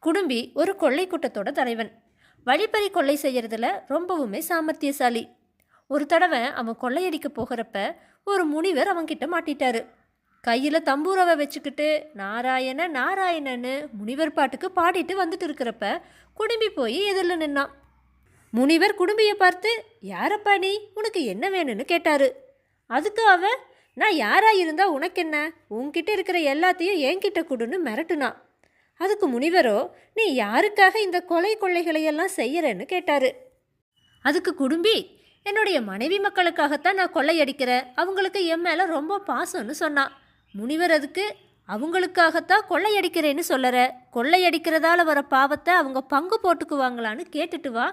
குடும்பி ஒரு கொள்ளை கூட்டத்தோட தலைவன். வழிப்பறி கொள்ளை செய்யறதுல ரொம்பவுமே சாமர்த்தியசாலி. ஒரு தடவை அவன் கொள்ளையடிக்க போகிறப்ப ஒரு முனிவர் அவன்கிட்ட மாட்டிட்டாரு. கையில தம்பூரவை வச்சுக்கிட்டு நாராயண நாராயணன்னு முனிவர் பாட்டுக்கு பாடிட்டு வந்துட்டு இருக்கிறப்ப குடும்பி போய் எதிரில் நின்னான். முனிவர் குடும்பியை பார்த்து, யாரப்பா நீ, உனக்கு என்ன வேணும்னு கேட்டாரு. அதுக்கு அவன், நான் யாரா இருந்தா உனக்கு என்ன, உன்கிட்ட இருக்கிற எல்லாத்தையும் என்கிட்ட கொடுன்னு மிரட்டுனான். அதுக்கு முனிவரோ, நீ யாருக்காக இந்த கொலை கொள்ளைகளையெல்லாம் செய்யறன்னு கேட்டாரு. அதுக்கு குடும்பி, என்னுடைய மனைவி மக்களுக்காகத்தான் நான் கொள்ளையடிக்கிறேன், அவங்களுக்கு என் மேலே ரொம்ப பாசம்னு சொன்னான். முனிவர் அதுக்கு, அவங்களுக்காகத்தான் கொள்ளையடிக்கிறேன்னு சொல்லற, கொள்ளையடிக்கிறதால வர பாவத்தை அவங்க பங்கு போட்டுக்குவாங்களான்னு கேட்டுட்டு வா,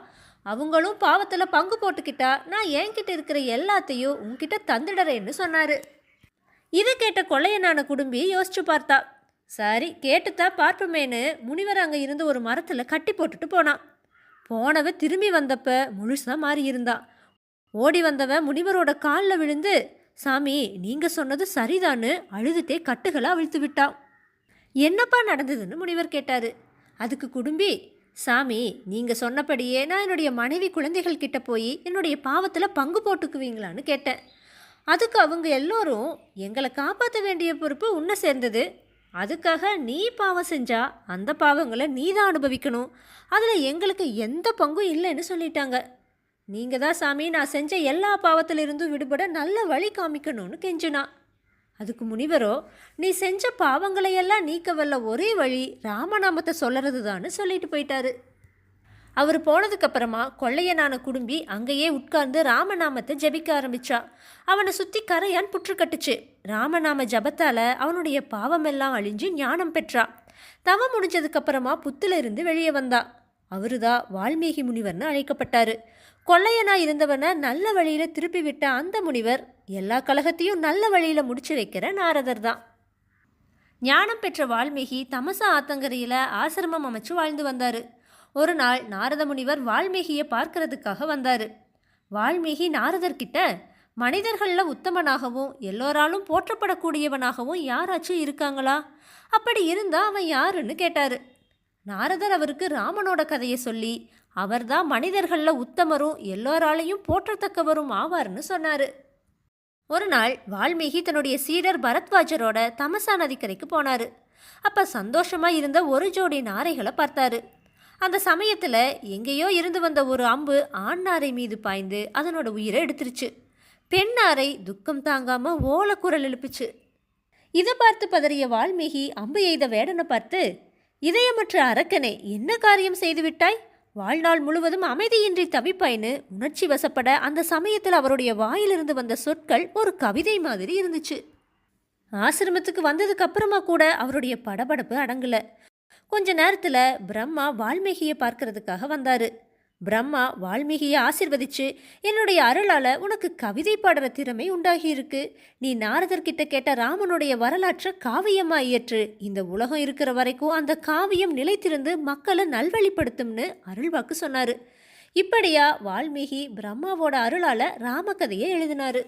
அவங்களும் பாவத்தில் பங்கு போட்டுக்கிட்டா நான் என்கிட்ட இருக்கிற எல்லாத்தையும் உன்கிட்ட தந்துடுறேன்னு சொன்னார். இதை கேட்ட கொள்ளையனான குடும்பி யோசிச்சு பார்த்தா. சரி, கேட்டுத்தான் பார்ப்போமேனு முனிவர் அங்கே இருந்து ஒரு மரத்தில் கட்டி போட்டுட்டு போனான். போனவன் திரும்பி வந்தப்ப முழுசாக மாறி இருந்தான். ஓடி வந்தவன் முனிவரோட காலில் விழுந்து, சாமி நீங்கள் சொன்னது சரிதான்னு அழுதுட்டே கட்டுகளை அவிழ்த்து விட்டான். என்னப்பா நடந்ததுன்னு முனிவர் கேட்டார். அதுக்கு குடும்பி, சாமி நீங்கள் சொன்னபடியே நான் என்னுடைய மனைவி குழந்தைகள் கிட்ட போய் என்னுடைய பாவத்தில் பங்கு போட்டுக்குவீங்களான்னு கேட்டேன். அதுக்கு அவங்க எல்லோரும், எங்களை காப்பாற்ற வேண்டிய பொறுப்பு உன்னை சேர்ந்தது, அதுக்காக நீ பாவம் செஞ்சா அந்த பாவங்களை நீ தான் அனுபவிக்கணும், அதில் எங்களுக்கு எந்த பங்கும் இல்லைன்னு சொல்லிட்டாங்க. நீங்கள் தான் சாமி நான் செஞ்ச எல்லா பாவத்திலிருந்தும் விடுபட நல்ல வழி காமிக்கணும்னு கெஞ்சினா. அதுக்கு முனிவரோ, நீ செஞ்ச பாவங்களையெல்லாம் நீக்க வல்ல ஒரே வழி ராமநாமத்தை சொல்லறது தான்னு சொல்லிட்டு போயிட்டாரு. அவர் போனதுக்கப்புறமா கொள்ளையனான குடும்பி அங்கேயே உட்கார்ந்து ராமநாமத்தை ஜபிக்க ஆரம்பிச்சா. அவனை சுற்றி கரையான் புற்று கட்டுச்சு. ராமநாம ஜபத்தால் அவனுடைய பாவமெல்லாம் அழிஞ்சு ஞானம் பெற்றா. தவம் முடிஞ்சதுக்கப்புறமா புத்துல இருந்து வெளியே வந்தா. அவருதான் வால்மீகி முனிவர்னு அழைக்கப்பட்டாரு. கொள்ளையனா இருந்தவனை நல்ல வழியில திருப்பி விட்ட அந்த முனிவர் எல்லா கலகத்தையும் நல்ல வழியில முடிச்சு வைக்கிற நாரதர் தான். ஞானம் பெற்ற வால்மீகி தமசா ஆத்தங்கரையில் ஆசிரமம் அமைச்சு வாழ்ந்து வந்தார். ஒரு நாள் நாரத முனிவர் வால்மீகியை பார்க்கறதுக்காக வந்தார். வால்மீகி நாரதர்கிட்ட, மனிதர்களில் உத்தமனாகவும் எல்லோராலும் போற்றப்படக்கூடியவனாகவும் யாராச்சும் இருக்காங்களா, அப்படி இருந்தால் அவன் யாருன்னு கேட்டார். நாரதர் அவருக்கு ராமனோட கதையை சொல்லி, அவர்தான் மனிதர்களில் உத்தமரும் எல்லோராலையும் போற்றத்தக்கவரும் ஆவார்னு சொன்னார். ஒரு நாள் வால்மீகி தன்னுடைய சீடர் பரத்வாஜரோட தமசா நதிக்கரைக்கு போனார். அப்போ சந்தோஷமாக இருந்த ஒரு ஜோடி நாரைகளை பார்த்தாரு. அந்த சமயத்தில் எங்கேயோ இருந்து வந்த ஒரு அம்பு ஆண் நாரை மீது பாய்ந்து அதனோட உயிரை எடுத்துருச்சு. பெண் நாரை துக்கம் தாங்காமல் ஓலக்குரல் எழுப்புச்சு. இதை பார்த்து பதறிய வால்மீகி அம்பு எய்த வேடனை பார்த்து, இதயமற்ற அரக்கனே, என்ன காரியம் செய்து விட்டாய், வாழ்நாள் முழுவதும் அமைதியின்றி தவிப்பாய்னு உணர்ச்சி வசப்பட அந்த சமயத்தில் அவருடைய வாயிலிருந்து வந்த சொற்கள் ஒரு கவிதை மாதிரி இருந்துச்சு. ஆசிரமத்துக்கு வந்ததுக்கு அப்புறமா கூட அவருடைய படபடப்பு அடங்கல. கொஞ்ச நேரத்தில் பிரம்மா வால்மீகியை பார்க்கறதுக்காக வந்தார். பிரம்மா வால்மீகியை ஆசிர்வதிச்சு, என்னுடைய அருளால் உனக்கு கவிதை பாடுற திறமை உண்டாகியிருக்கு, நீ நாரதர்கிட்ட கேட்ட ராமனுடைய வரலாற்றை காவியமாக இயற்று, இந்த உலகம் இருக்கிற வரைக்கும் அந்த காவியம் நிலைத்திருந்து மக்களை நல்வழிப்படுத்தும்னு அருள்வாக்கு சொன்னார். இப்படியா வால்மீகி பிரம்மாவோட அருளால் ராமகதையை எழுதினார்.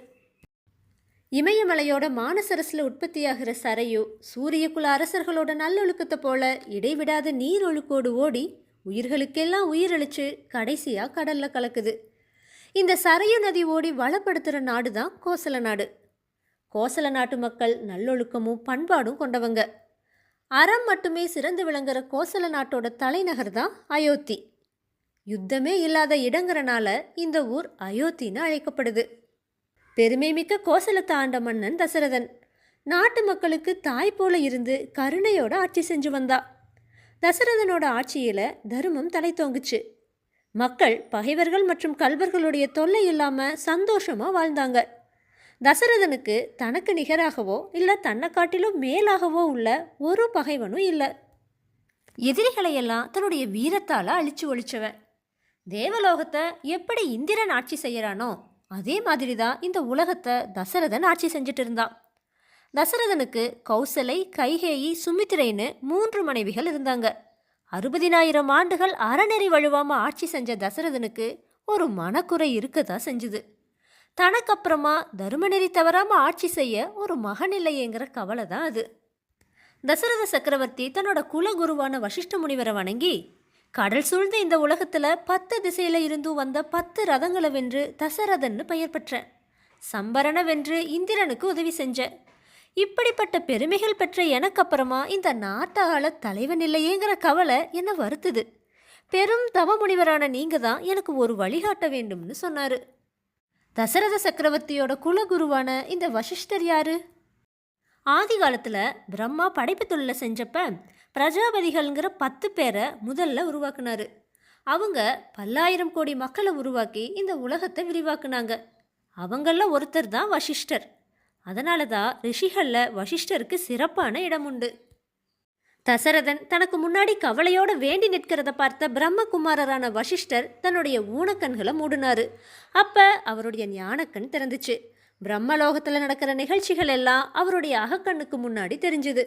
இமயமலையோட மானசரஸில் உற்பத்தியாகிற சரையு சூரியகுல அரசர்களோட நல்லொழுக்கத்தை போல இடைவிடாத நீர் ஒழுக்கோடு ஓடி உயிர்களுக்கெல்லாம் உயிரழிச்சு கடைசியாக கடலில் கலக்குது. இந்த சரையு நதி ஓடி வளப்படுத்துகிற நாடு தான் கோசல நாடு. கோசல நாட்டு மக்கள் நல்லொழுக்கமும் பண்பாடும் கொண்டவங்க. அறம் மட்டுமே சிறந்து விளங்குற கோசல நாட்டோட தலைநகர் தான் அயோத்தி. யுத்தமே இல்லாத இடங்கிறனால இந்த ஊர் அயோத்தின்னு அழைக்கப்படுது. பெருமை மிக்க கோசலத்தை ஆண்ட மன்னன் தசரதன் நாட்டு மக்களுக்கு தாய் போல இருந்து கருணையோட ஆட்சி செஞ்சு வந்தா. தசரதனோட ஆட்சியில் தர்மம் தலை தோங்குச்சு. மக்கள் பகைவர்கள் மற்றும் கல்வர்களுடைய தொல்லை இல்லாமல் சந்தோஷமாக வாழ்ந்தாங்க. தசரதனுக்கு தனக்கு நிகராகவோ இல்லை தன்னை காட்டிலும் மேலாகவோ உள்ள ஒரு பகைவனும் இல்லை. எதிரிகளையெல்லாம் தன்னுடைய வீரத்தால் அழிச்சு ஒழிச்சவன். தேவலோகத்தை எப்படி இந்திரன் ஆட்சி செய்யறானோ அதே மாதிரி தான் இந்த உலகத்தை தசரதன் ஆட்சி செஞ்சுட்டு இருந்தான். தசரதனுக்கு கௌசலை, கைகேயி, சுமித்திரைன்னு 3 மனைவிகள் இருந்தாங்க. 60,000 ஆண்டுகள் அறநெறி வழுவாமல் ஆட்சி செஞ்ச தசரதனுக்கு ஒரு மனக்குறை இருக்கதான் செஞ்சுது. தனக்கப்புறமா தர்மநெறி தவறாமல் ஆட்சி செய்ய ஒரு மகன் இல்லையேங்கிற கவலை தான் அது. தசரத சக்கரவர்த்தி தன்னோட குலகுருவான வசிஷ்ட முனிவரை வணங்கி, கடல் சூழ்ந்த இந்த உலகத்துல 10 திசையில இருந்தும் வந்த 10 ரதங்களை வென்று தசரதன்னு பெயர் பெற்ற, சம்பரனை வென்று இந்திரனுக்கு உதவி செஞ்ச, இப்படிப்பட்ட பெருமைகள் பெற்ற எனக்கு அப்புறமா இந்த நாட்டாள தலைவன் இல்லையேங்கிற கவலை என்ன வருத்துது. பெரும் தவ முனிவரான நீங்க தான் எனக்கு ஒரு வழிகாட்ட வேண்டும்னு சொன்னாரு. தசரத சக்கரவர்த்தியோட குலகுருவான இந்த வசிஷ்டர் யாரு? ஆதி காலத்துல பிரம்மா படைப்பு தொழிலை செஞ்சப்ப பிரஜாபதிகள்ங்கிற 10 பேரை முதல்ல உருவாக்குனாரு. அவங்க பல்லாயிரம் கோடி மக்களை உருவாக்கி இந்த உலகத்தை விரிவாக்குனாங்க. அவங்கள ஒருத்தர் தான் வசிஷ்டர். அதனால தான் ரிஷிகளில் வசிஷ்டருக்கு சிறப்பான இடம் உண்டு. தசரதன் தனக்கு முன்னாடி கவலையோட வேண்டி நிற்கிறத பார்த்த பிரம்மகுமாரரான வசிஷ்டர் தன்னுடைய ஊனக்கண்களை மூடினாரு. அப்ப அவருடைய ஞானக்கண் திறந்துச்சு. பிரம்மலோகத்தில் நடக்கிற நிகழ்ச்சிகள் எல்லாம் அவருடைய அகக்கண்ணுக்கு முன்னாடி தெரிஞ்சுது.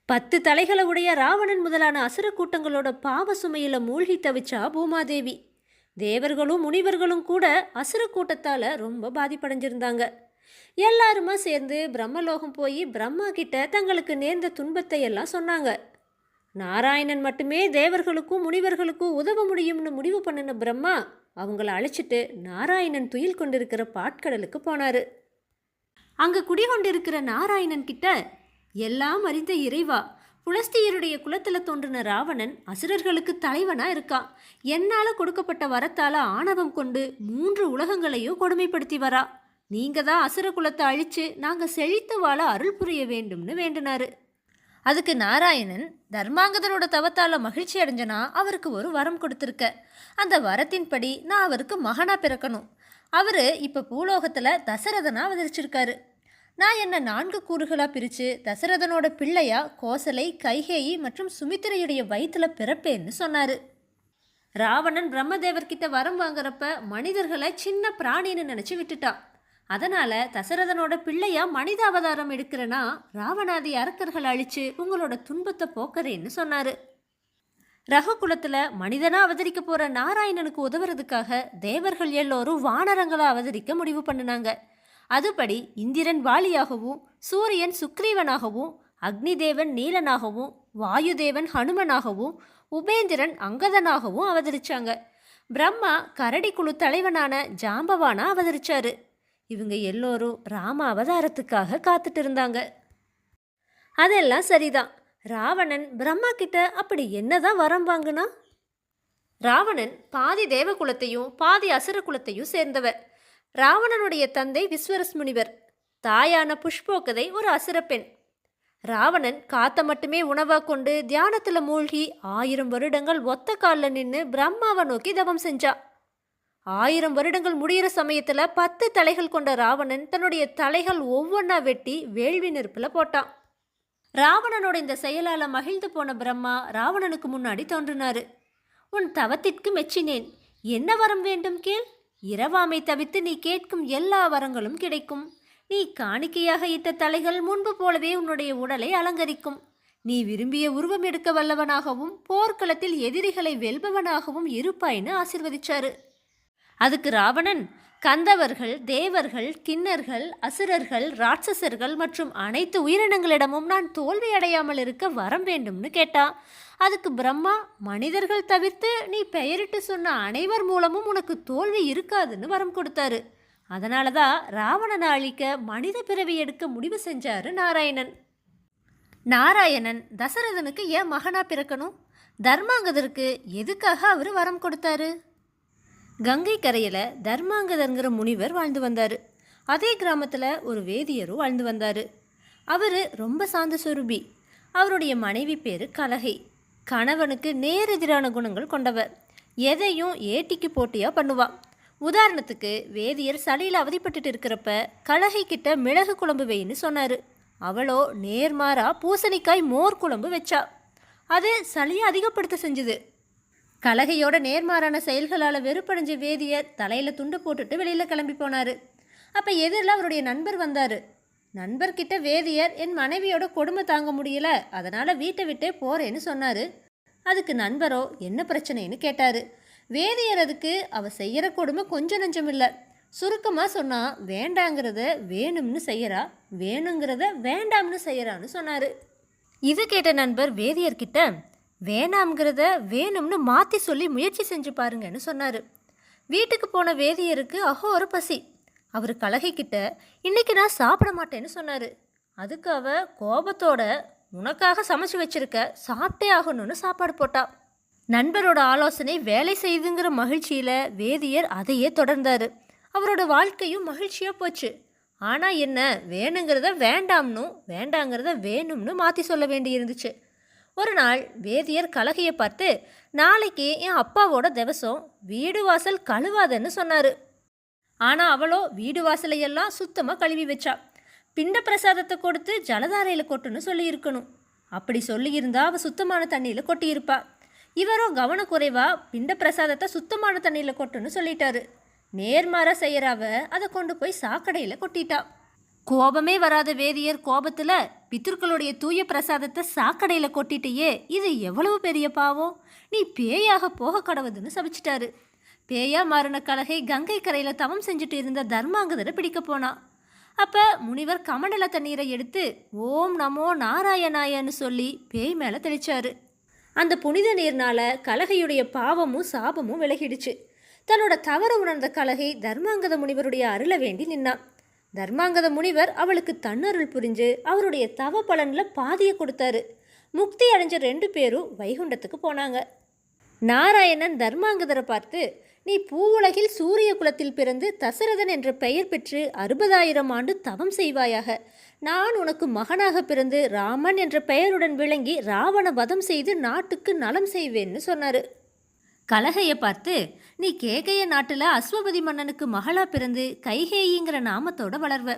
10 தலைகளை உடைய ராவணன் முதலான அசுர கூட்டங்களோட பாவ சுமையில மூழ்கி தவிச்சா பூமாதேவி. தேவர்களும் முனிவர்களும் கூட அசுர கூட்டத்தால் ரொம்ப பாதிப்படைஞ்சிருந்தாங்க. எல்லாருமா சேர்ந்து பிரம்மலோகம் போய் பிரம்மா கிட்ட தங்களுக்கு நேர்ந்த துன்பத்தை எல்லாம் சொன்னாங்க. நாராயணன் மட்டுமே தேவர்களுக்கும் முனிவர்களுக்கும் உதவ முடியும்னு முடிவு பண்ணின பிரம்மா அவங்கள அழைச்சிட்டு நாராயணன் துயில் கொண்டிருக்கிற பாட்கடலுக்கு போனாரு. அங்க குடிகொண்டிருக்கிற நாராயணன் கிட்ட, எல்லாம் அறிந்த இறைவா, புலஸ்தியருடைய குலத்துல தோன்றின ராவணன் அசுரர்களுக்கு தலைவனா இருக்கான். என்னால கொடுக்கப்பட்ட வரத்தால ஆணவம் கொண்டு 3 உலகங்களையும் கொடுமைப்படுத்தி வரா. நீங்க தான் அசுர குலத்தை அழிச்சு நாங்க செழித்து வாழ அருள் புரிய வேண்டும்னு வேண்டினாரு. அதுக்கு நாராயணன், தர்மாங்கதனோட தவத்தால மகிழ்ச்சி அடைஞ்சனா அவருக்கு ஒரு வரம் கொடுத்துருக்க. அந்த வரத்தின்படி நான் அவருக்கு மகனா பிறக்கணும். அவரு இப்ப பூலோகத்துல தசரதனா அவதரிச்சிருக்காரு. நான் என்ன 4 கூறுகளா பிரிச்சு தசரதனோட பிள்ளையா கோசலை, கைகேயி மற்றும் சுமித்திரையுடைய வயிற்றுல பிறப்பேன்னு சொன்னாரு. ராவணன் பிரம்மதேவர்கிட்ட வரம் வாங்குறப்ப மனிதர்களை சின்ன பிராணின்னு நினைச்சு விட்டுட்டான். அதனால தசரதனோட பிள்ளையா மனித அவதாரம் எடுக்கிறனா ராவணாதி அரக்கர்களை அழிச்சு உங்களோட துன்பத்தை போக்குறேன்னு சொன்னாரு. ரகுகுலத்துல மனிதனா அவதரிக்க போற நாராயணனுக்கு உதவுறதுக்காக தேவர்கள் எல்லோரும் வானரங்களா அவதரிக்க முடிவு பண்ணினாங்க. அதுபடி இந்திரன் வாலியாகவும், சூரியன் சுக்ரீவனாகவும், அக்னிதேவன் நீலனாகவும், வாயுதேவன் ஹனுமனாகவும், உபேந்திரன் அங்கதனாகவும் அவதரிச்சாங்க. பிரம்மா கரடி குழு தலைவனான ஜாம்பவானா அவதரிச்சாரு. இவங்க எல்லோரும் ராம அவதாரத்துக்காக காத்துட்டு இருந்தாங்க. அதெல்லாம் சரிதான். ராவணன் பிரம்மா கிட்ட அப்படி என்னதான் வரம் வாங்குனா? ராவணன் பாதி தேவகுலத்தையும் பாதி அசுர குலத்தையும் சேர்ந்தவர். ராவணனுடைய தந்தை விஸ்வரஸ் முனிவர், தாயான புஷ்போகதை ஒரு அசுர பெண். ராவணன் காத்த மட்டுமே உணவா கொண்டு தியானத்துல மூழ்கி 1000 வருடங்கள் ஒத்த காலில் நின்று பிரம்மாவை நோக்கி தவம் செஞ்சா. 1000 வருடங்கள் முடிகிற சமயத்துல 10 தலைகள் கொண்ட ராவணன் தன்னுடைய தலைகள் ஒவ்வொன்றா வெட்டி வேள்வி நெருப்புல போட்டான். ராவணனோட இந்த செயலால மகிழ்ந்து போன பிரம்மா ராவணனுக்கு முன்னாடி தோன்றினாரு. உன் தவத்திற்கு மெச்சினேன். என்ன வரம் வேண்டும் கேள். இரவாமை தவிர்த்து நீ கேட்கும் எல்லா வரங்களும் கிடைக்கும். நீ காணிக்கையாக இட்ட தலைகள் முன்பு போலவே உன்னுடைய உடலை அலங்கரிக்கும். நீ விரும்பிய உருவம் எடுக்க வல்லவனாகவும் போர்க்களத்தில் எதிரிகளை வெல்பவனாகவும் இருப்பாய்னு ஆசிர்வதிச்சாரு. அதுக்கு ராவணன், கந்தவர்கள், தேவர்கள், கிண்ணர்கள், அசுரர்கள், ராட்சசர்கள் மற்றும் அனைத்து உயிரினங்களிடமும் நான் தோல்வி அடையாமல் இருக்க வரம் வேண்டும்னு கேட்டான். அதுக்கு பிரம்மா, மனிதர்கள் தவிர்த்து நீ பெயரிட்டு சொன்ன அனைவர் மூலமும் உனக்கு தோல்வி இருக்காதுன்னு வரம் கொடுத்தாரு. அதனால தான் ராவணனை அழிக்க மனித பிறவி எடுக்க முடிவு செஞ்சாரு நாராயணன். நாராயணன் தசரதனுக்கு ஏன் மகனா பிறக்கணும்? தர்மாங்கதருக்கு எதுக்காக அவர் வரம் கொடுத்தாரு? கங்கை கரையில் தர்மாங்கதர்ங்கிற முனிவர் வாழ்ந்து வந்தார். அதே கிராமத்தில் ஒரு வேதியரும் வாழ்ந்து வந்தார். அவர் ரொம்ப சாந்த சுரூபி. அவருடைய மனைவி பேர் கலகை. கணவனுக்கு நேரெதிரான குணங்கள் கொண்டவர். எதையும் ஏட்டிக்கு போட்டியாக பண்ணுவாள். உதாரணத்துக்கு வேதியர் சளியில் அவதிப்பட்டு இருக்கிறப்ப கலகை கிட்ட மிளகு குழம்பு வைன்னு சொன்னார். அவளோ நேர்மாறா பூசணிக்காய் மோர் குழம்பு வச்சா. அது சளியை அதிகப்படுத்த செஞ்சுது. கலகையோட நேர்மாறான செயல்களால் வெறுப்படைஞ்ச வேதியர் தலையில் துண்டு போட்டுட்டு வெளியில் கிளம்பி போனார். அப்போ எதிரில் அவருடைய நண்பர் வந்தார். நண்பர்கிட்ட வேதியர், என் மனைவியோட கொடுமை தாங்க முடியல, அதனால் வீட்டை விட்டே போகிறேன்னு சொன்னார். அதுக்கு நண்பரோ என்ன பிரச்சனைன்னு கேட்டார். வேதியர் அதுக்கு, அவ செய்கிற கொடுமை கொஞ்சம் நஞ்சம் இல்லை, சுருக்கமாக சொன்னால் வேண்டாங்கிறத வேணும்னு செய்கிறா, வேணுங்கிறத வேண்டாம்னு செய்கிறான்னு சொன்னார். இது கேட்ட நண்பர் வேதியர்கிட்ட வேணாம்ங்கிறத வேணும்னு மாற்றி சொல்லி முயற்சி செஞ்சு பாருங்கன்னு சொன்னார். வீட்டுக்கு போன வேதியருக்கு அகோர பசி. அவர் கலகைக்கிட்ட இன்னைக்கு நான் சாப்பிட மாட்டேன்னு சொன்னார். அதுக்கு அவ கோபத்தோட உனக்காக சமைச்சு வச்சிருக்க, சாப்பிட்டே ஆகணும்னு சாப்பாடு போட்டா. நண்பரோட ஆலோசனை வேலை செய்துங்கிற மகிழ்ச்சியில் வேதியர் அதையே தொடர்ந்தார். அவரோட வாழ்க்கையும் மகிழ்ச்சியாக போச்சு. ஆனால் என்ன, வேணுங்கிறத வேண்டாம்னும் வேண்டாங்கிறத வேணும்னு மாற்றி சொல்ல வேண்டி இருந்துச்சு. ஒரு நாள் வேதியர் கலகையை பார்த்து நாளைக்கு என் அப்பாவோட திவசம், வீடு வாசல் கழுவாதன்னு சொன்னார். ஆனால் அவளோ வீடு வாசலையெல்லாம் சுத்தமாக கழுவி வச்சா. பிண்ட பிரசாதத்தை கொடுத்து ஜலதாரையில் கொட்டுன்னு சொல்லியிருக்கணும். அப்படி சொல்லியிருந்தா அவள் சுத்தமான தண்ணியில் கொட்டியிருப்பா. இவரோ கவனக்குறைவா பிண்ட பிரசாதத்தை சுத்தமான தண்ணியில் கொட்டுன்னு சொல்லிட்டாரு. நேர்மாற செய்யறாவ அதை கொண்டு போய் சாக்கடையில் கொட்டிட்டா. கோபமே வராத வேதியர் கோபத்தில் பித்தர்களுடைய தூய பிரசாதத்தை சாக்கடையில் கொட்டிட்டியே, இது எவ்வளவு பெரிய பாவம், நீ பேயாக போக கடவுதுன்னு சபிச்சிட்டாரு. பேயா மாறின கலகை கங்கை கரையில் தவம் செஞ்சுட்டு இருந்த தர்மாங்கதரை பிடிக்க போனா. அப்போ முனிவர் கமண்டல தண்ணீரை எடுத்து ஓம் நமோ நாராயணாயன்னு சொல்லி பேய் மேலே தெளிச்சாரு. அந்த புனித நீர்னால கலகையுடைய பாவமும் சாபமும் விலகிடுச்சு. தன்னோட தவறு உணர்ந்த கலகை தர்மாங்கத முனிவருடைய அருளை வேண்டி நின்னான். தர்மாங்கத முனிவர் அவளுக்கு தன்னருள் புரிஞ்சு அவருடைய தவ பலனில் பாதியை கொடுத்தாரு. முக்தி அடைஞ்ச 2 பேரும் வைகுண்டத்துக்கு போனாங்க. நாராயணன் தர்மாங்கதரை பார்த்து, நீ பூவுலகில் சூரிய குலத்தில் பிறந்து தசரதன் என்ற பெயர் பெற்று 60,000 ஆண்டு தவம் செய்வாயாக. நான் உனக்கு மகனாக பிறந்து ராமன் என்ற பெயருடன் விளங்கி ராவண வதம் செய்து நாட்டுக்கு நலம் செய்வேன்னு சொன்னார். கலகையை பார்த்து, நீ கேகய நாட்டில் அஸ்வபதி மன்னனுக்கு மகளா பிறந்து கைகேயிங்கிற நாமத்தோட வளர்வ.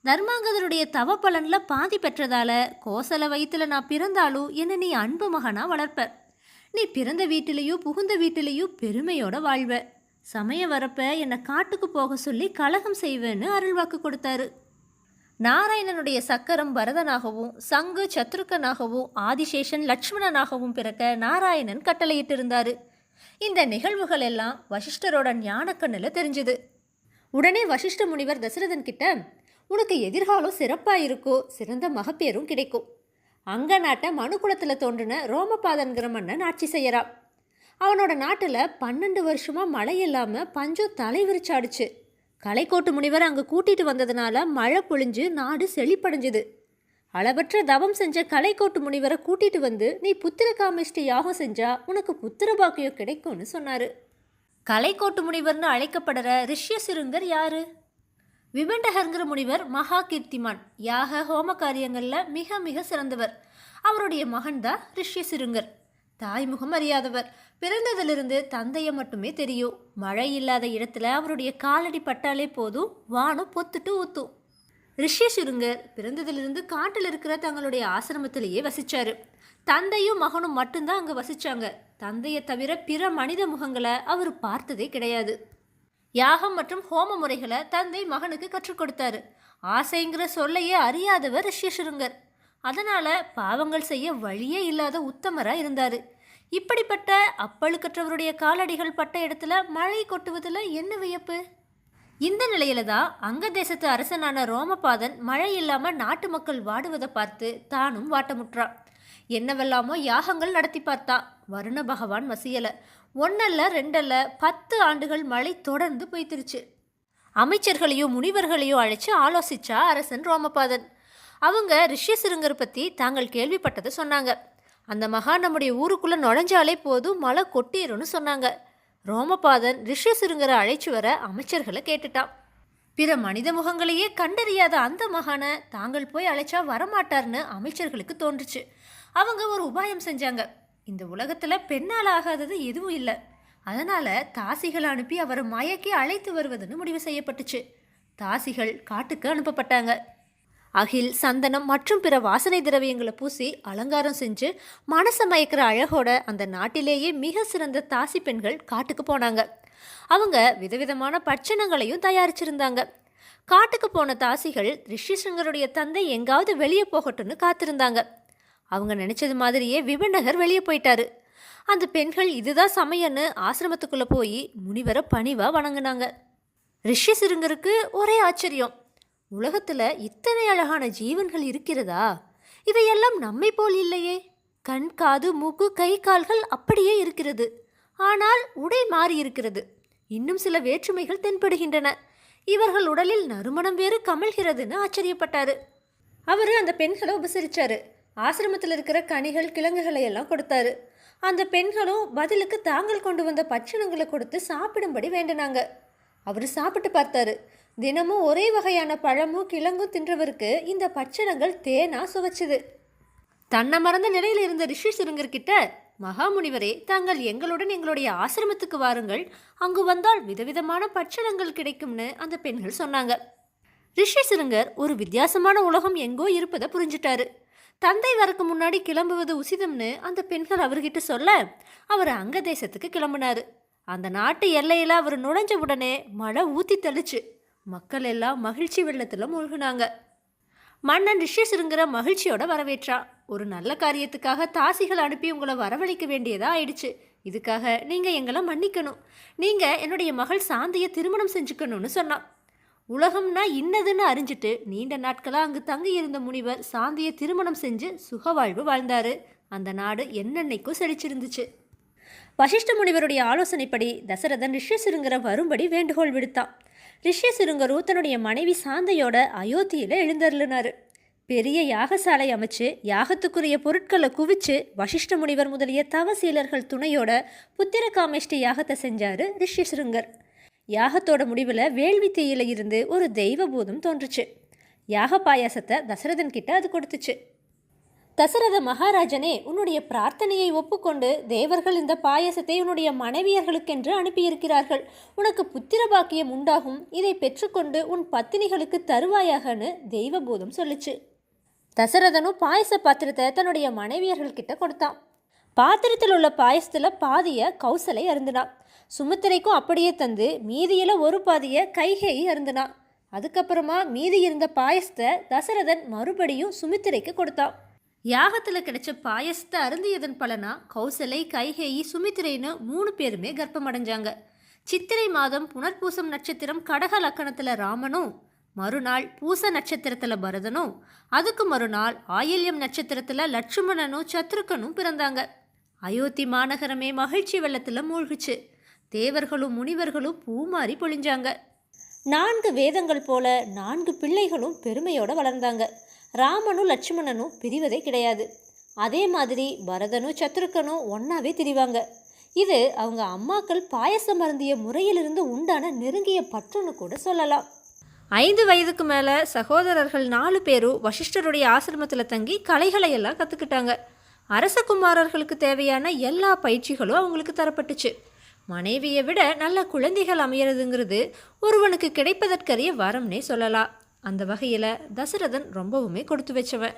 தர்மாங்கதருடைய தவ பலனில் பாதி பெற்றதால கோசல வயிற்றுல நான் பிறந்தாலும் என்னை நீ அன்பு மகனா வளர்ப்ப. நீ பிறந்த வீட்டிலேயோ புகுந்த வீட்டிலேயோ பெருமையோட வாழ்வ. சமயம் வரப்ப என்னை காட்டுக்கு போக சொல்லி கலகம் செய்வேன்னு அருள்வாக்கு கொடுத்தாரு. நாராயணனுடைய சக்கரம் பரதனாகவும் சங்கு சத்ருக்கனாகவும் ஆதிசேஷன் லட்சுமணனாகவும் பிறக்க நாராயணன் கட்டளையிட்டிருந்தாரு. இந்த நிகழ்வுகள் எல்லாம் வசிஷ்டரோட ஞானக்கண்ணில் தெரிஞ்சுது. உடனே வசிஷ்ட முனிவர் தசரதன் கிட்ட, உனக்கு எதிர்காலம் சிறப்பாக இருக்கோ, சிறந்த மகப்பேரும் கிடைக்கும். அங்க நாட்டை மனுக்குலத்தில் தோன்றின ரோமபாதன்கிற மன்னன் ஆட்சி செய்யறான். அவனோட நாட்டில் 12 வருஷமாக மழை இல்லாமல் பஞ்சம் தலைவிரிச்சாடுச்சு. கலைக்கோட்டு முனிவர் அங்கே கூட்டிட்டு வந்ததுனால மழை பொழிஞ்சு நாடு செழிப்படைஞ்சுது. அளவற்ற தவம் செஞ்ச கலைக்கோட்டு முனிவரை கூட்டிட்டு வந்து நீ புத்திர காமிஷ்டி யாகம் செஞ்சா உனக்கு புத்திர பாக்கியம் கிடைக்கும்னு சொன்னார். கலைக்கோட்டு முனிவர்னு அழைக்கப்படுற ரிஷ்யசிருங்கர் யாரு? விபண்டகர்ங்கிற முனிவர் மகா கீர்த்திமான், யாக ஹோம காரியங்களில் மிக மிக சிறந்தவர். அவருடைய மகன்தான் ரிஷ்யசிருங்கர். தாய்முகம் அறியாதவர். பிறந்ததிலிருந்து தந்தையை மட்டுமே தெரியும். மழை இல்லாத இடத்துல அவருடைய காலடி பட்டாலே போதும், வானம் பொத்துட்டு ஊத்தும். ரிஷ்யசிருங்கர் பிறந்ததிலிருந்து காட்டில் இருக்கிற தங்களுடைய ஆசிரமத்திலேயே வசிச்சாரு. தந்தையும் மகனும் மட்டும்தான் அங்கே வசிச்சாங்க. தந்தையை தவிர பிற மனித முகங்களை அவர் பார்த்ததே கிடையாது. யாகம் மற்றும் ஹோம முறைகளை தந்தை மகனுக்கு கற்றுக் கொடுத்தாரு. ஆசைங்கிற சொல்லையே அறியாதவர் ரிஷ்யசிருங்கர். அதனால பாவங்கள் செய்ய வழியே இல்லாத உத்தமராக இருந்தார். இப்படிப்பட்ட அப்பழுக்கற்றவருடைய காலடிகள் பட்ட இடத்துல மழை கொட்டுவதில் என்ன வியப்பு? இந்த நிலையில தான் அங்க தேசத்து அரசனான ரோமபாதன் மழை இல்லாமல் நாட்டு மக்கள் வாடுவதை பார்த்து தானும் வாட்டமுற்றான். என்னவெல்லாமோ யாகங்கள் நடத்தி பார்த்தா. வருண பகவான் வசியல. 1 அல்ல 2 அல்ல 10 ஆண்டுகள் மழை தொடர்ந்து போய்த்திருச்சு. அமைச்சர்களையும் முனிவர்களையும் அழைச்சு ஆலோசிச்சா அரசன் ரோமபாதன். அவங்க ரிஷ்யசிருங்கர் பற்றி தாங்கள் கேள்விப்பட்டதை சொன்னாங்க. அந்த மகான் நம்முடைய ஊருக்குள்ளே நுழைஞ்சாலே போதும் மழை கொட்டிரும்னு சொன்னாங்க. ரோமபாதன் ரிஷ்யசிருங்கரை அழைச்சி வர அமைச்சர்களை கேட்டுட்டான். பிற மனித முகங்களையே கண்டறியாத அந்த மகானை தாங்கள் போய் அழைச்சா வரமாட்டார்னு அமைச்சர்களுக்கு தோன்றுச்சு. அவங்க ஒரு உபாயம் செஞ்சாங்க. இந்த உலகத்தில் பெண்ணால் ஆகாதது எதுவும் இல்லை. அதனால் தாசிகள் அனுப்பி அவரை மயக்கி அழைத்து வருவதுன்னு முடிவு செய்யப்பட்டுச்சு. தாசிகள் காட்டுக்கு அனுப்பப்பட்டாங்க. அகில், சந்தனம் மற்றும் பிற வாசனை திரவியங்களை பூசி அலங்காரம் செஞ்சு மனசை மயக்கிற அழகோட அந்த நாட்டிலேயே மிக சிறந்த தாசி பெண்கள் காட்டுக்கு போனாங்க. அவங்க விதவிதமான பட்சணங்களையும் தயாரிச்சிருந்தாங்க. காட்டுக்கு போன தாசிகள் ரிஷிசங்கருடைய தந்தை எங்காவது வெளியே போகட்டும்னு காத்திருந்தாங்க. அவங்க நினைச்சது மாதிரியே விபண்டகர் வெளியே போயிட்டாரு. அந்த பெண்கள் இதுதான் சமயம்னு ஆசிரமத்துக்குள்ளே போய் முனிவரை பணிவாக வணங்கினாங்க. ரிஷிசிருங்கருக்கு ஒரே ஆச்சரியம். உலகத்தில் இத்தனை அழகான ஜீவன்கள் இருக்கிறதா? இவையெல்லாம் நம்மை போல் இல்லையே. கண், காது, மூக்கு, கை, கால்கள் அப்படியே இருக்கிறது. ஆனால் உடை மாறி இருக்கிறது. இன்னும் சில வேற்றுமைகள் தென்படுகின்றன. இவர்கள் உடலில் நறுமணம் வேறு கமழ்கிறதுன்னு ஆச்சரியப்பட்டாரு. அவர் அந்த பெண்களை உபசரிச்சாரு. ஆசிரமத்தில் இருக்கிற கனிகள், கிழங்குகளை எல்லாம் கொடுத்தாரு. அந்த பெண்களும் பதிலுக்கு தாங்கள் கொண்டு வந்த பட்சணங்களை கொடுத்து சாப்பிடும்படி வேண்டினாங்க. அவர் சாப்பிட்டு பார்த்தாரு. தினமும் ஒரே வகையான பழமும் கிழங்கும் தின்றவருக்கு இந்த பட்சணங்கள் தேனா சுவைச்சுது. தன்னை மறந்த நிலையில் இருந்த ரிஷி சிருங்கர்கிட்ட, மகாமுனிவரே, தாங்கள் எங்களுடன் எங்களுடைய ஆசிரமத்துக்கு வாருங்கள், அங்கு வந்தால் விதவிதமான பட்சணங்கள் கிடைக்கும்னு அந்த பெண்கள் சொன்னாங்க. ரிஷி சிருங்கர் ஒரு வித்தியாசமான உலகம் எங்கோ இருப்பதை புரிஞ்சிட்டாரு. தந்தை வரக்கு முன்னாடி கிளம்புவது உசிதம்னு அந்த பெண்கள் அவர்கிட்ட சொல்ல அவர் அங்க தேசத்துக்கு கிளம்பினாரு. அந்த நாட்டு எல்லையில் அவர் நுழைஞ்ச உடனே மழை ஊற்றி தெளிச்சு மக்கள் எல்லாம் மகிழ்ச்சி வெள்ளத்தில் மூழ்கினாங்க. மன்னன் ரிஷி சிருங்கரை மகிழ்ச்சியோட வரவேற்றான். ஒரு நல்ல காரியத்துக்காக தாசிகள் அனுப்பி உங்களை வரவழைக்க வேண்டியதா ஆயிடுச்சு. இதுக்காக நீங்கள் எங்களை மன்னிக்கணும். நீங்கள் என்னுடைய மகள் சாந்தியை திருமணம் செஞ்சுக்கணும்னு சொன்னான். உலகம்னா இன்னதுன்னு அறிஞ்சிட்டு நீண்ட நாட்களாக அங்கு தங்கி இருந்த முனிவர் சாந்தியை திருமணம் செஞ்சு சுகவாழ்வு வாழ்ந்தாரு. அந்த நாடு என்னென்னைக்கும் செழிச்சிருந்துச்சு. வசிஷ்ட முனிவருடைய ஆலோசனைப்படி தசரதன் ரிஷி சிருங்கரை வரும்படி வேண்டுகோள் விடுத்தான். ரிஷி சிருங்கரும் தன்னுடைய மனைவி சாந்தையோட அயோத்தியில் எழுந்தருளினார். பெரிய யாகசாலை அமைச்சு யாகத்துக்குரிய பொருட்களை குவிச்சு வசிஷ்ட முனிவர் முதலிய தவசீலர்கள் துணையோட புத்திர காமேஷ்டி யாகத்தை செஞ்சாரு ரிஷி சிருங்கர். யாகத்தோட முடிவில் வேள்வி தீயில இருந்து ஒரு தெய்வ பூதம் தோன்றுச்சு. யாக பாயாசத்தை தசரதன் கிட்ட அது கொடுத்துச்சு. தசரத மகாராஜனே, உன்னுடைய பிரார்த்தனையை ஒப்புக்கொண்டு தேவர்கள் இந்த பாயசத்தை உன்னுடைய மனைவியர்களுக்கென்று அனுப்பியிருக்கிறார்கள். உனக்கு புத்திர பாக்கியம் உண்டாகும். இதை பெற்றுக்கொண்டு உன் பத்தினிகளுக்கு தருவாயாகன்னு தெய்வபூதம் சொல்லுச்சு. தசரதனும் பாயச பாத்திரத்தை தன்னுடைய மனைவியர்கள்கிட்ட கொடுத்தான். பாத்திரத்தில் உள்ள பாயசத்தில் பாதியை கௌசலை அருந்தினான். சுமித்திரைக்கும் அப்படியே தந்து மீதியில் ஒரு பாதியை கைகேயி அருந்தினான். அதுக்கப்புறமா மீதி இருந்த பாயசத்தை தசரதன் மறுபடியும் சுமித்திரைக்கு கொடுத்தான். யாகத்தில் கிடைச்ச பாயசத்தை அருந்தியதன் பலனா கௌசலை, கைகேயி, சுமித்திரைன்னு 3 பேருமே கர்ப்பம் அடைஞ்சாங்க. சித்திரை மாதம் புனர்பூசம் நட்சத்திரம் கடக லக்கணத்தில் ராமனும், மறுநாள் பூச நட்சத்திரத்தில் பரதனும், அதுக்கு மறுநாள் ஆயில்யம் நட்சத்திரத்தில் லட்சுமணனும் சத்ருக்கனும் பிறந்தாங்க. அயோத்தி மாநகரமே மகிழ்ச்சி வெள்ளத்தில் மூழ்கிச்சு. தேவர்களும் முனிவர்களும் பூமாரி பொழிஞ்சாங்க. 4 வேதங்கள் போல 4 பிள்ளைகளும் பெருமையோடு வளர்ந்தாங்க. ராமனும் லட்சுமணனும் பிரிவதே கிடையாது. அதே மாதிரி பரதனும் சத்ருக்கனும் ஒன்றாவே திரிவாங்க. இது அவங்க அம்மாக்கள் பாயசம் அருந்திய முறையிலிருந்து உண்டான நெருங்கிய பற்றுன்னு கூட சொல்லலாம். 5 வயதுக்கு மேலே சகோதரர்கள் 4 பேரும் வசிஷ்டருடைய ஆசிரமத்தில் தங்கி கலைகளை எல்லாம் கற்றுக்கிட்டாங்க. அரசகுமாரர்களுக்கு தேவையான எல்லா பயிற்சிகளும் அவங்களுக்கு தரப்பட்டுச்சு. மனைவியை விட நல்ல குழந்தைகள் அமையறதுங்கிறது ஒருவனுக்கு கிடைப்பதற்கரிய வரம்னே சொல்லலாம். அந்த வகையில் தசரதன் ரொம்பவுமே கொடுத்து வச்சவன்.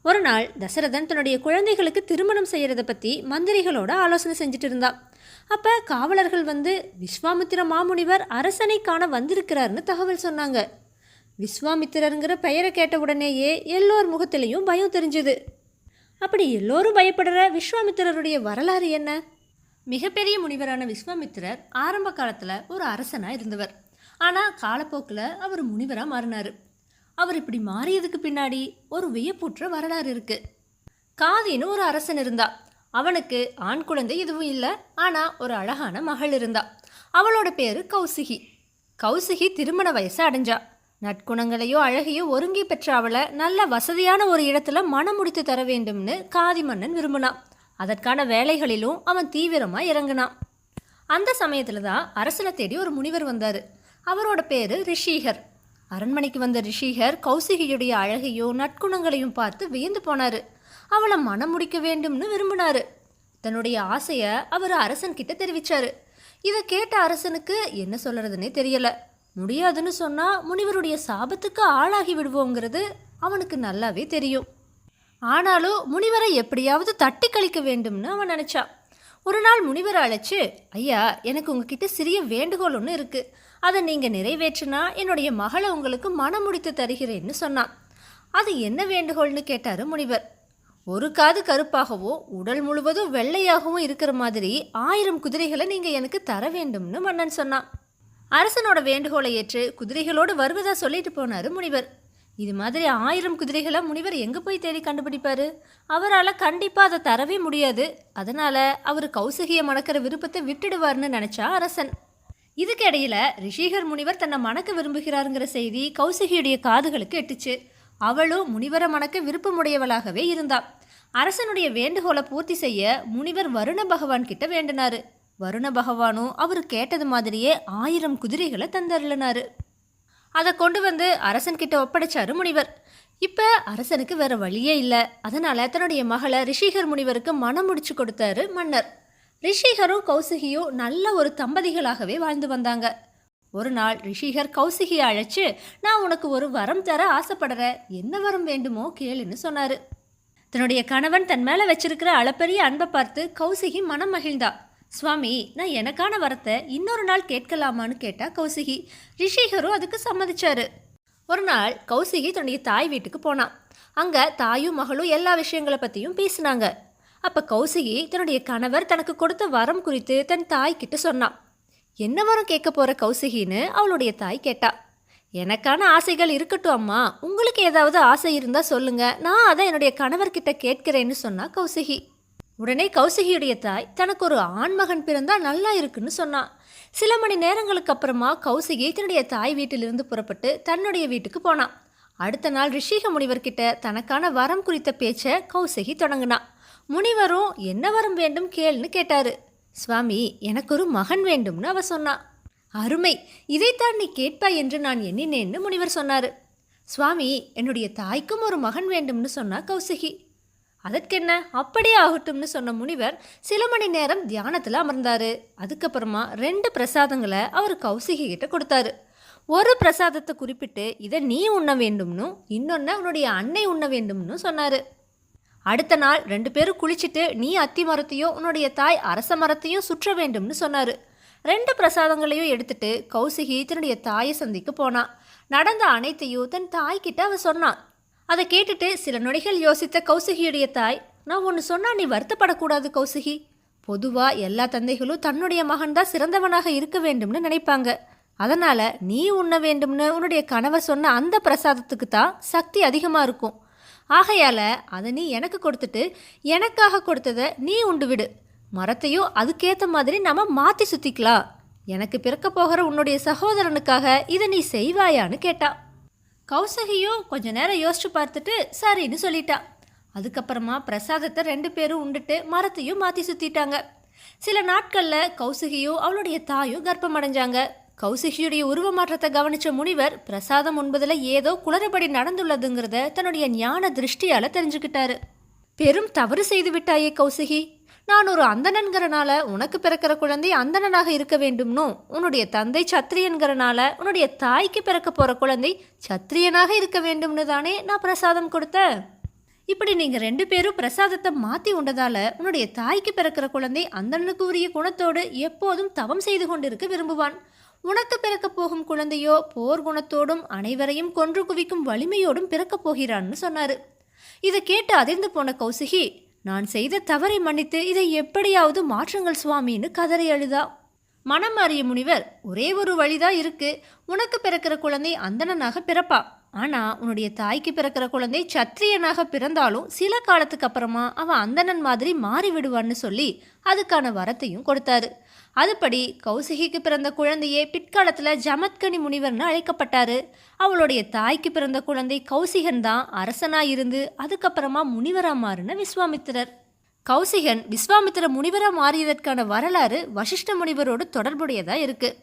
ஒரு நாள் தசரதன் தன்னுடைய குழந்தைகளுக்கு திருமணம் செய்கிறத பற்றி மந்திரிகளோட ஆலோசனை செஞ்சுட்டு இருந்தான். அப்போ காவலர்கள் வந்து விஸ்வாமித்திர மாமுனிவர் அரசனை காண வந்திருக்கிறாருன்னு தகவல் சொன்னாங்க. விஸ்வாமித்திரருங்கிற பெயரை கேட்ட உடனேயே எல்லோர் முகத்திலையும் பயம் தெரிஞ்சுது. அப்படி எல்லோரும் பயப்படுற விஸ்வாமித்திரருடைய வரலாறு என்ன? மிகப்பெரிய முனிவரான விஸ்வாமித்திரர் ஆரம்ப காலத்தில் ஒரு அரசனாக இருந்தவர். ஆனால் காலப்போக்கில் அவர் முனிவராக மாறினார். அவர் இப்படி மாறியதுக்கு பின்னாடி ஒரு வியப்புற்ற வரலாறு இருக்குது. காதின்னு ஒரு அரசன் இருந்தா. அவனுக்கு ஆண் குழந்தை எதுவும் இல்லை. ஆனால் ஒரு அழகான மகள் இருந்தா. அவளோட பேர் கௌசிகி. கௌசிகி திருமண வயசை அடைஞ்சா. நற்குணங்களையோ அழகையோ ஒருங்கி பெற்ற அவளை நல்ல வசதியான ஒரு இடத்துல மனம் முடித்து தர வேண்டும்னு காதி மன்னன் விரும்பினான். அதற்கான வேலைகளிலும் அவன் தீவிரமாக இறங்கினான். அந்த சமயத்தில் தான் அரசனை தேடி ஒரு முனிவர் வந்தார். அவரோட பேர் ரிஷிகர். அரண்மனைக்கு வந்த ரிஷிகர் கௌசிகியுடைய அழகையோ நற்குணங்களையும் பார்த்து வியந்து போனார். அவளை மனம் முடிக்க வேண்டும்னு விரும்பினார். தன்னுடைய ஆசையை அவர் அரசன்கிட்ட தெரிவித்தார். இதை கேட்ட அரசனுக்கு என்ன சொல்கிறதுனே தெரியலை. முடியாதுன்னு சொன்னால் முனிவருடைய சாபத்துக்கு ஆளாகி விடுவோங்கிறது அவனுக்கு நல்லாவே தெரியும். ஆனாலும் முனிவரை எப்படியாவது தட்டி கழிக்க வேண்டும்னு அவன் நினச்சான். ஒரு நாள் முனிவரை அழைச்சு, ஐயா, எனக்கு உங்ககிட்ட சிறிய வேண்டுகோள் ஒன்று இருக்குது. அதை நீங்கள் நிறைவேற்றினா என்னுடைய மகளை உங்களுக்கு மனம் முடித்து தருகிறேன்னு சொன்னான். அது என்ன வேண்டுகோள்னு கேட்டார் முனிவர். ஒரு காது கருப்பாகவும் உடல் முழுவதும் வெள்ளையாகவும் இருக்கிற மாதிரி 1000 குதிரைகளை நீங்கள் எனக்கு தர வேண்டும்னு மன்னன் சொன்னான். அரசனோட வேண்டுகோளை ஏற்று குதிரைகளோடு வருவதா சொல்லிட்டு போனார் முனிவர். இது மாதிரி 1000 குதிரைகளை முனிவர் எங்கே போய் தேடி கண்டுபிடிப்பாரு? அவரால் கண்டிப்பாக அதை தரவே முடியாது. அதனால் அவர் கௌசகியை மணக்கிற விருப்பத்தை விட்டுடுவார்னு நினச்சா அரசன். இதுக்கிடையில் ரிஷிகர் முனிவர் தன்னை மணக்க விரும்புகிறாருங்கிற செய்தி கௌசகியுடைய காதுகளுக்கு எட்டுச்சு. அவளும் முனிவரை மணக்க விருப்பமுடையவளாகவே இருந்தாள். அரசனுடைய வேண்டுகோளை பூர்த்தி செய்ய முனிவர் வருண பகவான் கிட்ட வேண்டினாரு. வருண பகவானும் அவர் கேட்டது மாதிரியே 1000 குதிரைகளை தந்தருளினாரு. அதை கொண்டு வந்து அரசன்கிட்ட ஒப்படைச்சாரு முனிவர். இப்போ அரசனுக்கு வேற வழியே இல்லை. அதனால தன்னுடைய மகளை ரிஷிகர் முனிவருக்கு மனம் முடிச்சு கொடுத்தாரு மன்னர். ரிஷிகரும் கௌசகியும் நல்ல ஒரு தம்பதிகளாகவே வாழ்ந்து வந்தாங்க. ஒரு நாள் ரிஷிகர் கௌசகியை அழைச்சு, நான் உனக்கு ஒரு வரம் தர ஆசைப்படுறேன், என்ன வரம் வேண்டுமோ கேளுன்னு சொன்னாரு. தன்னுடைய கணவன் தன் மேலே வச்சிருக்கிற அளப்பரிய அன்பை பார்த்து கௌசகி மனம் மகிழ்ந்தா. சுவாமி, நான் எனக்கான வரத்தை இன்னொரு நாள் கேட்கலாமான்னு கேட்டா கௌசகி. ரிஷிகரும் அதுக்கு சம்மதிச்சாரு. ஒரு நாள் கௌசகி தன்னுடைய தாய் வீட்டுக்கு போனான். அங்கே தாயும் மகளும் எல்லா விஷயங்களை பற்றியும் பேசினாங்க. அப்போ கௌசகி தன்னுடைய கணவர் தனக்கு கொடுத்த வரம் குறித்து தன் தாய்கிட்ட சொன்னான். என்ன வரம் கேட்க போகிற கௌசகின்னு அவளுடைய தாய் கேட்டா. எனக்கான ஆசைகள் இருக்கட்டும் அம்மா, உங்களுக்கு ஏதாவது ஆசை இருந்தால் சொல்லுங்க, நான் அதை என்னுடைய கணவர்கிட்ட கேட்கிறேன்னு சொன்னா கௌசகி. உடனே கௌசகியுடைய தாய் தனக்கு ஒரு ஆண்மகன் பிறந்தா நல்லா இருக்குன்னு சொன்னான். சில மணி நேரங்களுக்கு அப்புறமா கௌசகி தன்னுடைய தாய் வீட்டிலிருந்து புறப்பட்டு தன்னுடைய வீட்டுக்கு போனான். அடுத்த நாள் ரிஷிக முனிவர்கிட்ட தனக்கான வரம் குறித்த பேச்சை கௌசகி தொடங்கினான். முனிவரும் என்ன வரம் வேண்டும் கேள்னு கேட்டாரு. சுவாமி, எனக்கு ஒரு மகன் வேண்டும்னு அவ சொன்னான். அருமை, இதைத்தான் நீ கேட்பாய் என்று நான் எண்ணினேன்னு முனிவர் சொன்னாரு. சுவாமி, என்னுடைய தாய்க்கும் ஒரு மகன் வேண்டும்னு சொன்னா கௌசகி. அதற்கென்ன, அப்படியே ஆகட்டும்னு சொன்ன முனிவர் சில மணி நேரம் தியானத்தில் அமர்ந்தாரு. அதுக்கப்புறமா 2 பிரசாதங்களை அவர் கௌசகி கிட்ட கொடுத்தாரு. ஒரு பிரசாதத்தை குறிப்பிட்டு இதை நீ உண்ண வேண்டும்னு, இன்னொன்று உன்னுடைய அன்னை உண்ண வேண்டும்னு சொன்னார். அடுத்த நாள் 2 பேரும் குளிச்சுட்டு நீ அத்தி மரத்தையும் உன்னுடைய தாய் அரச மரத்தையும் சுற்ற வேண்டும்னு சொன்னார். 2 பிரசாதங்களையும் எடுத்துட்டு கௌசகி தன்னுடைய தாயை சந்திக்க போனான். நடந்த அனைத்தையும் தன் தாய்கிட்ட அவ சொன்னான். அதை கேட்டுட்டு சில நொடிகள் யோசித்த கௌசகியுடைய தாய், நான் ஒன்று சொன்னா நீ வருத்தப்படக்கூடாது கௌசகி. பொதுவாக எல்லா தந்தைகளும் தன்னுடைய மகன்தான் சிறந்தவனாக இருக்க வேண்டும்னு நினைப்பாங்க. அதனால் நீ உண்ண வேண்டும்னு உன்னுடைய கணவர் சொன்ன அந்த பிரசாதத்துக்கு தான் சக்தி அதிகமாக இருக்கும். ஆகையால் அதை நீ எனக்கு கொடுத்துட்டு எனக்காக கொடுத்ததை நீ உண்டு விடு. மரத்தையும் அதுக்கேற்ற மாதிரி நம்ம மாற்றி சுற்றிக்கலாம். எனக்கு பிறக்க போகிற உன்னுடைய சகோதரனுக்காக இதை நீ செய்வாயான்னு கேட்டா. கௌசகியும் கொஞ்ச நேரம் யோசிச்சு பார்த்துட்டு சரின்னு சொல்லிட்டா. அதுக்கப்புறமா பிரசாதத்தை 2 பேரும் உண்டுட்டு மரத்தையும் மாற்றி சுற்றிட்டாங்க. சில நாட்களில் கௌசகியும் அவளுடைய தாயும் கர்ப்பம் அடைஞ்சாங்க. கௌசகியுடைய உருவ மாற்றத்தை கவனித்த முனிவர் பிரசாதம் உண்பதில் ஏதோ குளறுபடி நடந்துள்ளதுங்கிறத தன்னுடைய ஞான திருஷ்டியால் தெரிஞ்சுக்கிட்டாரு. பெரும் தவறு செய்து விட்டாயே கௌசகி, நான் ஒரு அந்தணன்கிறனால உனக்கு பிறக்கிற குழந்தை அந்தணனாக இருக்க வேண்டும்னும், உன்னுடைய தந்தை சத்திரியன்கிறனால உன்னுடைய தாய்க்கு பிறக்க போகிற குழந்தை சத்திரியனாக இருக்க வேண்டும்னு தானே நான் பிரசாதம் கொடுத்தேன். இப்படி நீங்கள் 2 பேரும் பிரசாதத்தை மாற்றி உண்டதால உன்னுடைய தாய்க்கு பிறக்கிற குழந்தை அந்தணனுக்கு உரிய குணத்தோடு எப்போதும் தவம் செய்து கொண்டிருக்க விரும்புவான். உனக்கு பிறக்க போகும் குழந்தையோ போர் குணத்தோடும் அனைவரையும் கொன்று குவிக்கும் வலிமையோடும் பிறக்கப் போகிறான்னு சொன்னார். இதை கேட்டு அதிர்ந்து போன கௌசகி, நான் செய்த தவறை மன்னித்து இதை எப்படியாவது மாற்றுங்கள் சுவாமின்னு கதறி அழுதா. மனம் மாறிய முனிவர், ஒரே ஒரு வழிதான் இருக்கு, உனக்கு பிறக்கிற குழந்தை அந்தணனாக பிறப்பா. ஆனால் உன்னுடைய தாய்க்கு பிறக்கிற குழந்தை சத்திரியனாக பிறந்தாலும் சில காலத்துக்கு அப்புறமா அவன் அந்தணன் மாதிரி மாறி விடுவான்னு சொல்லி அதுக்கான வரத்தையும் கொடுத்தாரு. அதுபடி கௌசகிக்கு பிறந்த குழந்தையே பிற்காலத்தில் ஜமத்கனி முனிவர்னு அழைக்கப்பட்டாரு. அவளுடைய தாய்க்கு பிறந்த குழந்தை கௌசிகன் தான் அரசனாக இருந்து அதுக்கப்புறமா முனிவராக மாறின விஸ்வாமித்திரர். கௌசிகன் விஸ்வாமித்திர முனிவராக மாறியதற்கான வரலாறு வசிஷ்ட முனிவரோடு தொடர்புடையதாக இருக்குது.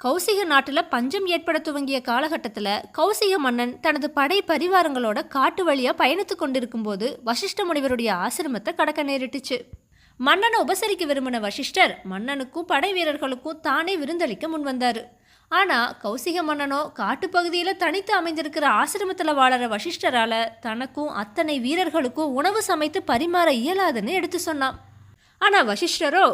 கௌசிக நாட்டில் பஞ்சம் ஏற்பட துவங்கிய காலகட்டத்தில் கௌசிக மன்னன் தனது படை பரிவாரங்களோட காட்டு வழியாக பயணித்து கொண்டிருக்கும் போது வசிஷ்ட முனிவருடைய ஆசிரமத்தை கடக்க நேரிட்டுச்சு. மன்னனை உபசரிக்க விரும்பின வசிஷ்டர் மன்னனுக்கும் படை வீரர்களுக்கும் தானே விருந்தளிக்க முன் வந்தார். ஆனால் கௌசிக மன்னனோ காட்டுப்பகுதியில் தனித்து அமைந்திருக்கிற ஆசிரமத்தில் வாழற வசிஷ்டரால் தனக்கும் அத்தனை வீரர்களுக்கும் உணவு சமைத்து பரிமாற இயலாதுன்னு எடுத்து சொன்னான். ஆனால் வசிஷ்டரோ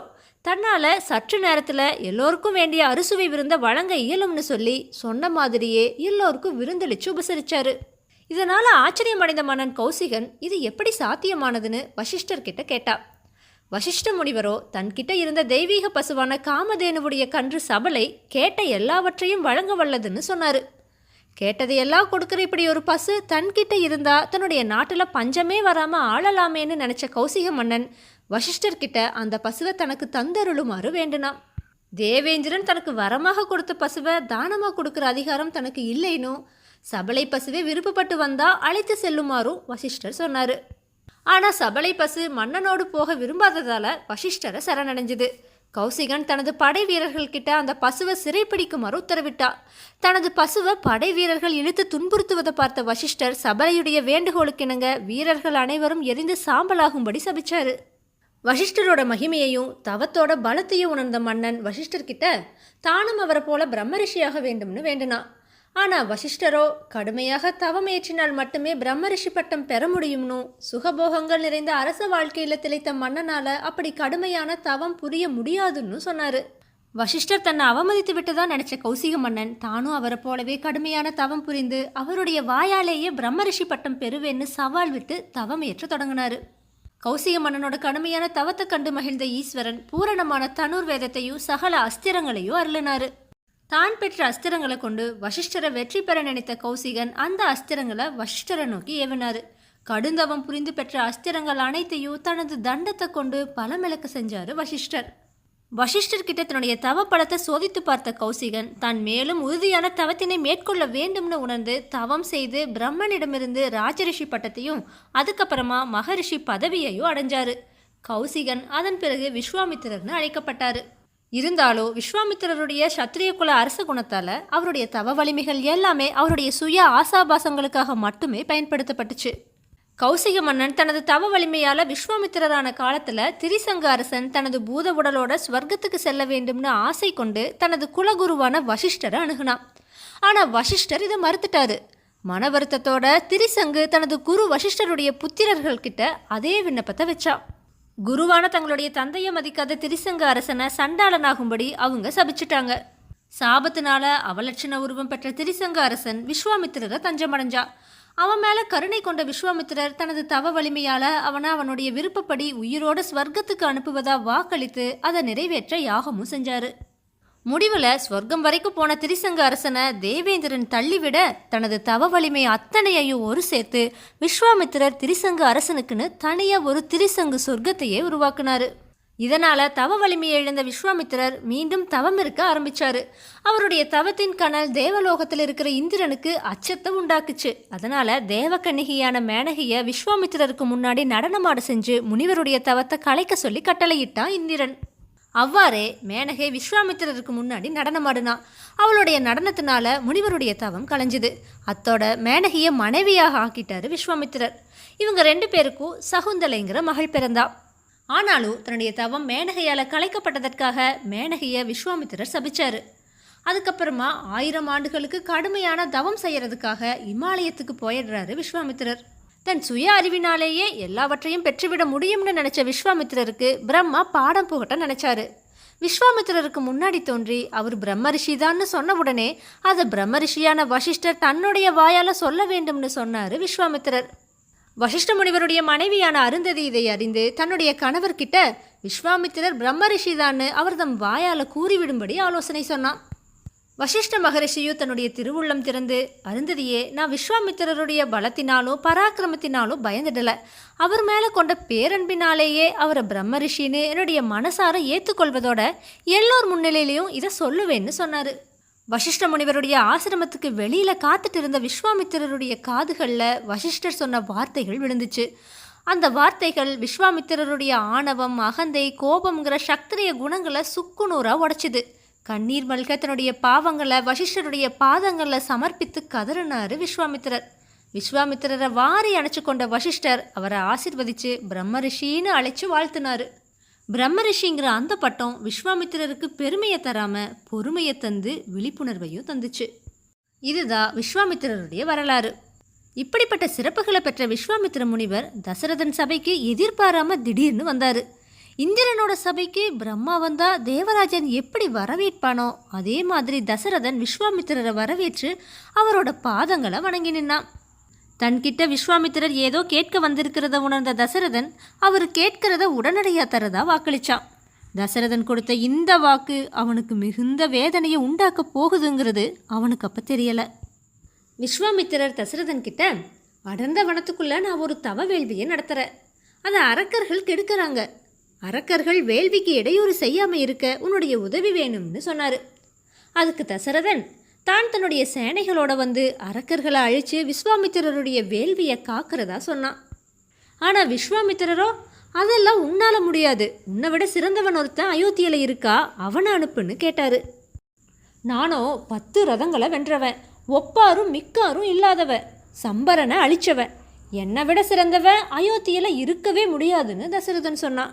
தன்னால் சற்று நேரத்தில் எல்லோருக்கும் வேண்டிய அறுசுவை விருந்த வழங்க இயலும்னு சொல்லி சொன்ன மாதிரியே எல்லோருக்கும் விருந்தளிச்சு உபசரிச்சாரு. இதனால் ஆச்சரியமடைந்த மன்னன் கௌசிகன் இது எப்படி சாத்தியமானதுன்னு வசிஷ்டர்கிட்ட கேட்டா. வசிஷ்ட முனிவரோ தன்கிட்ட இருந்த தெய்வீக பசுவான காமதேனுவுடைய கன்று சபலை கேட்ட எல்லாவற்றையும் வழங்க வல்லதுன்னு சொன்னார். கேட்டதையெல்லாம் கொடுக்குற இப்படி ஒரு பசு தன்கிட்ட இருந்தா தன்னுடைய நாட்டில் பஞ்சமே வராமல் ஆளலாமேன்னு நினச்ச கௌசிக மன்னன் வசிஷ்டர்கிட்ட அந்த பசுவை தனக்கு தந்தருளுமாறு வேண்டுனான். தேவேந்திரன் தனக்கு வரமாக கொடுத்த பசுவை தானமாக கொடுக்குற அதிகாரம் தனக்கு இல்லைனும் சபலை பசுவே விருப்பப்பட்டு வந்தா அழைத்து செல்லுமாறும் வசிஷ்டர் சொன்னார். ஆனால் சபலை பசு மன்னனோடு போக விரும்பாததால வசிஷ்டரை சரணடைஞ்சுது. கௌசிகன் தனது படை வீரர்கள் கிட்ட அந்த பசுவை சிறைப்பிடிக்குமாறு உத்தரவிட்டா. தனது பசுவை படை வீரர்கள் இழுத்து துன்புறுத்துவதை பார்த்த வசிஷ்டர் சபலையுடைய வேண்டுகோளுக்கிணங்க வீரர்கள் அனைவரும் எரிந்து சாம்பலாகும்படி சபிச்சாரு. வசிஷ்டரோட மகிமையையும் தவத்தோட பலத்தையும் உணர்ந்த மன்னன் வசிஷ்டர்கிட்ட தானும் அவரை போல பிரம்மரிஷியாக வேண்டும்னு வேண்டுனான். ஆனால் வசிஷ்டரோ கடுமையாக தவம் ஏற்றினால் மட்டுமே பிரம்மரிஷி பட்டம் பெற முடியும்னு சுகபோகங்கள் நிறைந்த அரச வாழ்க்கையில் திளைத்த மன்னனால அப்படி கடுமையான தவம் புரிய முடியாதுன்னு சொன்னார். வசிஷ்டர் தன்னை அவமதித்து விட்டுதான் நினைச்ச கௌசிக மன்னன் தானும் அவரை போலவே கடுமையான தவம் புரிந்து அவருடைய வாயாலேயே பிரம்மரிஷி பட்டம் பெறுவேன்னு சவால் விட்டு தவம் ஏற்ற தொடங்கினார். கௌசிக மன்னனோட கடுமையான தவத்தை கண்டு மகிழ்ந்த ஈஸ்வரன் பூரணமான தனுர் வேதத்தையும் சகல அஸ்திரங்களையும் அருளினாரு. தான் பெற்ற அஸ்திரங்களை கொண்டு வசிஷ்டரை வெற்றி பெற நினைத்த கௌசிகன் அந்த அஸ்திரங்களை வசிஷ்டரை நோக்கி ஏவினாரு. கடுந்தவம் புரிந்து பெற்ற அஸ்திரங்கள் அனைத்தையும் தனது தண்டத்தை கொண்டு பலமிழக்க செஞ்சாரு வசிஷ்டர். வசிஷ்டர்கிட்ட தன்னுடைய தவ பலத்தை சோதித்து பார்த்த கௌசிகன் தான் மேலும் உறுதியான தவத்தினை மேற்கொள்ள வேண்டும்னு உணர்ந்து தவம் செய்து பிரம்மனிடமிருந்து ராஜரிஷி பட்டத்தையும் அதுக்கப்புறமா மகரிஷி பதவியையும் அடைஞ்சாரு. கௌசிகன் அதன் பிறகு விஸ்வாமித்திரர்னு அழைக்கப்பட்டாரு. இருந்தாலும் விஸ்வாமித்திரருடைய சத்திரிய குல அரச குணத்தால் அவருடைய தவ வலிமைகள் எல்லாமே அவருடைய சுய ஆசாபாசங்களுக்காக மட்டுமே பயன்படுத்தப்பட்டுச்சு. கௌசிக மன்னன் தனது தவ வலிமையால் விஸ்வாமித்திரரான காலத்தில் திரிசங்க அரசன் தனது பூத உடலோட ஸ்வர்க்கத்துக்கு செல்ல வேண்டும்னு ஆசை கொண்டு தனது குலகுருவான வசிஷ்டரை அணுகுனான். ஆனால் வசிஷ்டர் இதை மறுத்துட்டாரு. மன வருத்தத்தோட திரிசங்கு தனது குரு வசிஷ்டருடைய புத்திரர்கள் கிட்ட அதே விண்ணப்பத்தை வச்சான். குருவான தங்களுடைய தந்தையை மதிக்காத திரிசங்க அரசனை சண்டாளனாகும்படி அவங்க சபிச்சிட்டாங்க. சாபத்தினால அவலட்சண உருவம் பெற்ற திரிசங்க அரசன் விஸ்வாமித்திரரை தஞ்சமடைஞ்சா. அவன் மேலே கருணை கொண்ட விஸ்வாமித்திரர் தனது தவ வலிமையால் அவனை அவனுடைய விருப்பப்படி உயிரோட ஸ்வர்க்கத்துக்கு அனுப்புவதா வாக்களித்து அதை நிறைவேற்ற யாகமும் செஞ்சார். முடிவில் ஸ்வர்க்கம் வரைக்கும் போன திரிசங்க அரசனை தேவேந்திரன் தள்ளிவிட தனது தவ வலிமை அத்தனையையும் ஒரு சேர்த்து விஸ்வாமித்திரர் திரிசங்க அரசனுக்குன்னு தனியாக ஒரு திரிசங்கு சொர்க்கத்தையே உருவாக்குனாரு. இதனால் தவ வலிமையை இழந்த விஸ்வாமித்திரர் மீண்டும் தவம் இருக்க ஆரம்பித்தார். அவருடைய தவத்தின் கனல் தேவலோகத்தில் இருக்கிற இந்திரனுக்கு அச்சத்தை உண்டாக்குச்சு. அதனால் தேவக்கன்னிகையான மேனகையை விஸ்வாமித்திரருக்கு முன்னாடி நடனமாட செஞ்சு முனிவருடைய தவத்தை கலைக்க சொல்லி கட்டளையிட்டான் இந்திரன். அவ்வாறே மேனகை விஸ்வாமித்திரருக்கு முன்னாடி நடனமாடினா. அவளுடைய நடனத்தினால முனிவருடைய தவம் கலைஞ்சுது. அத்தோட மேனகையை மனைவியாக ஆக்கிட்டாரு விஸ்வாமித்திரர். இவங்க 2 பேருக்கும் சகுந்தலைங்கிற மகள் பிறந்தா. ஆனாலும் தன்னுடைய தவம் மேனகையால் கலைக்கப்பட்டதற்காக மேனகையை விஸ்வாமித்திரர் சபிச்சாரு. அதுக்கப்புறமா 1000 ஆண்டுகளுக்கு கடுமையான தவம் செய்யறதுக்காக இமாலயத்துக்கு போயிடுறாரு விஸ்வாமித்திரர். தன் சுய அறிவினாலேயே எல்லாவற்றையும் பெற்றுவிட முடியும்னு நினைச்ச விஸ்வாமித்திரருக்கு பிரம்மா பாடம் புகட்ட நினைச்சாரு. விஸ்வாமித்திரருக்கு முன்னாடி தோன்றி அவர் பிரம்மரிஷிதான்னு சொன்ன உடனே அதை பிரம்மரிஷியான வசிஷ்டர் தன்னுடைய வாயால் சொல்ல வேண்டும்னு சொன்னார் விஸ்வாமித்திரர். வசிஷ்ட முனிவருடைய மனைவியான அருந்ததி இதை அறிந்து தன்னுடைய கணவர்கிட்ட விஸ்வாமித்திரர் பிரம்மரிஷிதான்னு அவர் தம் வாயால் கூறிவிடும்படி ஆலோசனை சொன்னான். வசிஷ்ட மகரிஷியும் தன்னுடைய திருவுள்ளம் திறந்து, அருந்ததியே, நான் விஸ்வாமித்திரருடைய பலத்தினாலும் பராக்கிரமத்தினாலும் பயந்துடலை. அவர் மேலே கொண்ட பேரன்பினாலேயே அவரை பிரம்மரிஷின்னு என்னுடைய மனசார ஏற்றுக்கொள்வதோட எல்லோர் முன்னிலையிலையும் இதை சொல்லுவேன்னு சொன்னார். வசிஷ்ட முனிவருடைய ஆசிரமத்துக்கு வெளியில் காத்துட்டு இருந்த விஸ்வாமித்திரருடைய காதுகளில் வசிஷ்டர் சொன்ன வார்த்தைகள் விழுந்துச்சு. அந்த வார்த்தைகள் விஸ்வாமித்திரருடைய ஆணவம், அகந்தை, கோபம்ங்கிற சக்திரிய குணங்களை சுக்குநூறாக உடைச்சிது. கண்ணீர் மல்க தன்னுடைய பாவங்களை வசிஷ்டருடைய பாதங்களில் சமர்ப்பித்து கதறினார் விஸ்வாமித்திரர். விஸ்வாமித்திரரை வாரி அணைச்சு கொண்ட வசிஷ்டர் அவரை ஆசிர்வதித்து பிரம்மரிஷின்னு அழைச்சி வாழ்த்தினார். பிரம்மரிஷிங்கிற அந்த பட்டம் விஸ்வாமித்திரருக்கு பெருமையை தராமல் பொறுமையை தந்து விழிப்புணர்வையும் தந்துச்சு. இதுதான் விஸ்வாமித்திரருடைய வரலாறு. இப்படிப்பட்ட சிறப்புகளை பெற்ற விஸ்வாமித்திர முனிவர் தசரதன் சபைக்கு எதிர்பாராமல் திடீர்னு வந்தார். இந்திரனோட சபைக்கு பிரம்மா வந்தா தேவராஜன் எப்படி வரவேற்பானோ அதே மாதிரி தசரதன் விஸ்வாமித்திரரை வரவேற்று அவரோட பாதங்களை வணங்கி நின்னான். தன்கிட்ட விஸ்வாமித்திரர் ஏதோ கேட்க வந்திருக்கிறத உணர்ந்த தசரதன் அவர் கேட்கிறத உடனடியாக தரதா வாக்களிச்சான். தசரதன் கொடுத்த இந்த வாக்கு அவனுக்கு மிகுந்த வேதனையை உண்டாக்க போகுதுங்கிறது அவனுக்கு அப்போ தெரியலை. விஸ்வாமித்திரர் தசரதன் கிட்ட, அடர்ந்த வனத்துக்குள்ள நான் ஒரு தவ வேள்வியை நடத்துகிறேன். அதை அரக்கர்கள் கெடுக்கிறாங்க. அரக்கர்கள் வேள்விக்கு இடையூறு செய்யாம இருக்க உன்னுடைய உதவி வேணும்னு சொன்னார். அதுக்கு தசரதன் தான் தன்னுடைய சேனைகளோட வந்து அரக்கர்களை அழித்து விஸ்வாமித்திரருடைய வேள்வியை காக்கிறதா சொன்னான். ஆனால் விஸ்வாமித்திரரோ, அதெல்லாம் உன்னால முடியாது, உன்னை விட சிறந்தவன் ஒருத்தன் அயோத்தியில் இருக்கா, அவனை அனுப்புன்னு கேட்டார். நானோ 10 ரதங்களை வென்றவன், ஒப்பாரும் மிக்காரும் இல்லாதவன், சம்பரனை அழிச்சவன், என்னை விட சிறந்தவன் அயோத்தியில் இருக்கவே முடியாதுன்னு தசரதன் சொன்னான்.